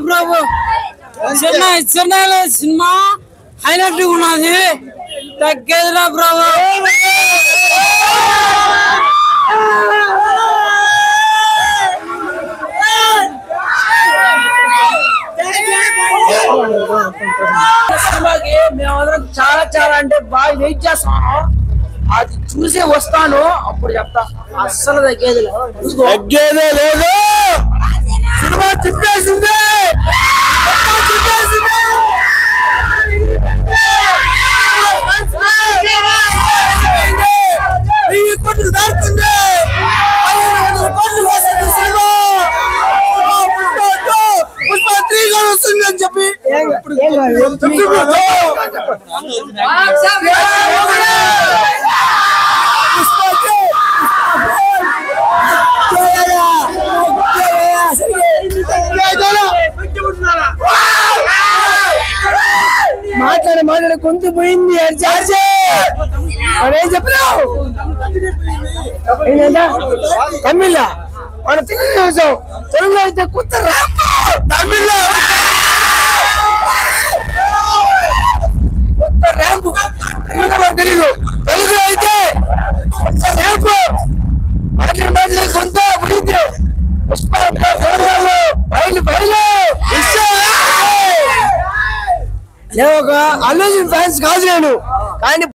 ప్రభు చెన్నైలో cinema highlight ఉన్నది. తగ్గేదిలా ప్రభు. సినిమాకి మేమందరం చాలా చాలా అంటే బాగా వెయిట్ చేస్తాను. అది చూసే వస్తాను, అప్పుడు చెప్తా. అస్సలు తగ్గేది లేదు. సినిమా తిప్పేసింది. అని చెప్పి మాట్లాడే కొంత పోయింది. ఏం చెప్పినావు తమిళ? మన తెలుగులో అయితే కొత్త తమిళ కొత్త ర్యాంపు తెలీదు. తెలుగులో అయితే ర్యాంపు మాట్లాడే కొంత పోయింది. ఒక అల్లు అర్జున్ ఫ్యాన్స్ కాదు నేను, కానీ